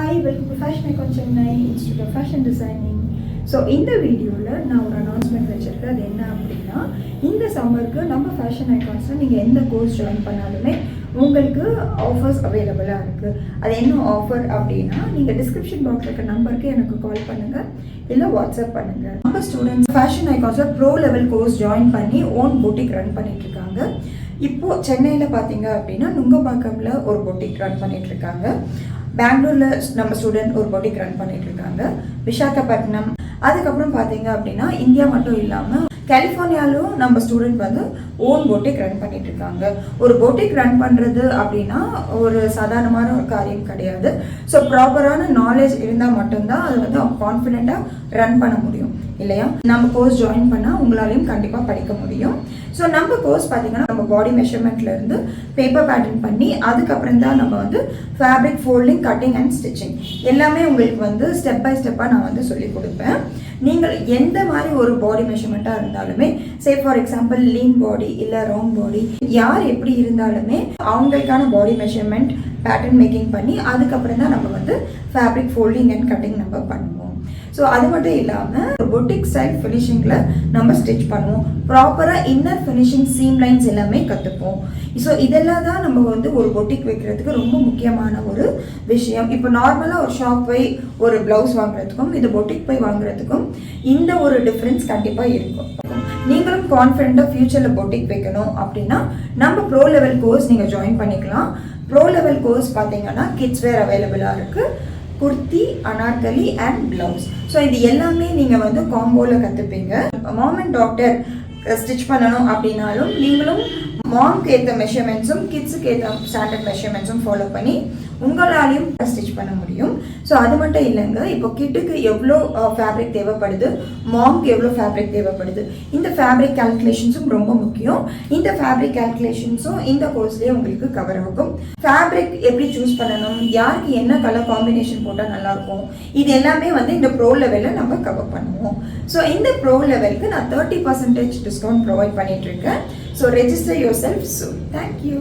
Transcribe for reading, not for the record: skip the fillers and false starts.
Hi, welcome to Fashion Icon Chennai, Institute of Fashion Designing. So இந்த வீடியோவில் நான் ஒரு அனௌன்ஸ்மெண்ட் வச்சுருக்கேன். அது என்ன அப்படின்னா, இந்த சம்மருக்கு நம்ம ஃபேஷன் ஐகான்ஸில் நீங்கள் எந்த கோர்ஸ் ஜாயின் பண்ணாலுமே உங்களுக்கு ஆஃபர்ஸ் அவைலபிளாக இருக்குது. அது என்ன ஆஃபர் அப்படின்னா, நீங்கள் டிஸ்கிரிப்ஷன் பாக்ஸில் இருக்க நம்பருக்கு எனக்கு கால் பண்ணுங்கள், இல்லை வாட்ஸ்அப் பண்ணுங்கள். நம்ம ஸ்டூடெண்ட்ஸ் ஃபேஷன் ஐகான்ஸில் ப்ரோ லெவல் கோர்ஸ் ஜாயின் பண்ணி ஓன் பொட்டிக் ரன் பண்ணிகிட்ருக்காங்க. இப்போது சென்னையில் பார்த்தீங்க அப்படின்னா நுங்கம்பாக்கமில் ஒரு பொட்டிக் ரன் பண்ணிகிட்ருக்காங்க. பெங்களூரில் நம்ம ஸ்டூடெண்ட் ஒரு பொட்டிக் ரன் பண்ணிகிட்ருக்காங்க. விசாகப்பட்டினம், அதுக்கப்புறம் பார்த்தீங்க அப்படின்னா இந்தியா மட்டும் இல்லாமல் கலிஃபோர்னியாலும் நம்ம ஸ்டூடெண்ட் வந்து ஓன் பொட்டிக் ரன் பண்ணிட்டு இருக்காங்க. ஒரு பொட்டிக் ரன் பண்ணுறது அப்படின்னா ஒரு சாதாரணமான ஒரு காரியம் கிடையாது. ஸோ ப்ராப்பரான நாலேஜ் இருந்தால் மட்டும்தான் அது வந்து அவங்க கான்ஃபிடென்ட்டாக ரன் பண்ண முடியும் இல்லையா? நம்ம கோர்ஸ் ஜாயின் பண்ணால் உங்களாலையும் கண்டிப்பாக படிக்க முடியும். ஸோ நம்ம கோர்ஸ் பார்த்தீங்கன்னா நம்ம பாடி மெஷர்மெண்ட்லேருந்து பேப்பர் பேட்டர்ன் பண்ணி அதுக்கப்புறம் தான் நம்ம வந்து fabric folding, cutting and stitching எல்லாமே உங்களுக்கு வந்து ஸ்டெப் பை ஸ்டெப்பாக நான் வந்து சொல்லி கொடுப்பேன். நீங்கள் எந்த மாதிரி ஒரு பாடி மெஷர்மெண்ட்டாக இருந்தாலுமே, சே ஃபார் எக்ஸாம்பிள் லீன் பாடி இல்லை ரவுண்ட் பாடி, யார் எப்படி இருந்தாலுமே அவங்களுக்கான பாடி மெஷர்மெண்ட் பேட்டர்ன் மேக்கிங் பண்ணி அதுக்கப்புறம் தான் நம்ம வந்து ஃபேப்ரிக் ஃபோல்டிங் அண்ட் கட்டிங் நம்ம பண்ணுவோம். ஸோ அது மட்டும் இல்லாமல் பொட்டிக் ஸ்டைல் ஃபினிஷிங்கில் நம்ம ஸ்டிச் பண்ணுவோம். ப்ராப்பராக இன்னர் ஃபினிஷிங், சீம் லைன்ஸ் எல்லாமே கற்றுப்போம். ஸோ இதெல்லாம் தான் நம்ம வந்து ஒரு பொட்டிக் வைக்கிறதுக்கு ரொம்ப முக்கியமான ஒரு விஷயம். இப்போ நார்மலாக ஒரு ஷாப் போய் ஒரு ப்ளவுஸ் வாங்குறதுக்கும் இது பொட்டிக் போய் வாங்குறதுக்கும் இந்த ஒரு டிஃப்ரென்ஸ் கண்டிப்பாக இருக்கும். நீங்களும் கான்ஃபிடென்ட்டாக ஃபியூச்சரில் பொட்டிக் வைக்கணும் அப்படின்னா நம்ம ப்ரோ லெவல் கோர்ஸ் நீங்கள் ஜாயின் பண்ணிக்கலாம். ப்ரோ லெவல் கோர்ஸ் பார்த்தீங்கன்னா கிட்ஸ் வேர் அவைலபிளாக இருக்குது, kurti, Anarkali and blouse. So இது எல்லாமே நீங்கள் வந்து காம்போவில் கற்றுப்பீங்க. மாம் அண்ட் டாக்டர் ஸ்டிச் பண்ணணும் அப்படின்னாலும் நீங்களும் மாம்க்கு ஏற்ற மெஷர்மெண்ட்ஸும் கிட்ஸுக்கு ஏற்ற ஸ்டாண்டர்ட் மெஷர்மெண்ட்ஸும் ஃபாலோ பண்ணி உங்களாலையும் ஸ்டிச் பண்ண முடியும். ஸோ அது மட்டும் இல்லைங்க, இப்போ கிட்டுக்கு எவ்வளோ ஃபேப்ரிக் தேவைப்படுது, மாம்க்கு எவ்வளோ ஃபேப்ரிக் தேவைப்படுது, இந்த ஃபேப்ரிக் கால்குலேஷன்ஸும் ரொம்ப முக்கியம். இந்த ஃபேப்ரிக் கால்குலேஷன்ஸும் இந்த கோர்ஸ்லேயே உங்களுக்கு கவர் ஆகும். ஃபேப்ரிக் எப்படி சூஸ் பண்ணணும், யாருக்கு என்ன கலர் காம்பினேஷன் போட்டால் நல்லாயிருக்கும், இது எல்லாமே வந்து இந்த ப்ரோ லெவலில் நம்ம கவர் பண்ணுவோம். ஸோ இந்த ப்ரோ லெவலுக்கு நான் 30% டிஸ்கவுண்ட் ப்ரொவைட் பண்ணிகிட்ருக்கேன். So register your self soon. Thank you.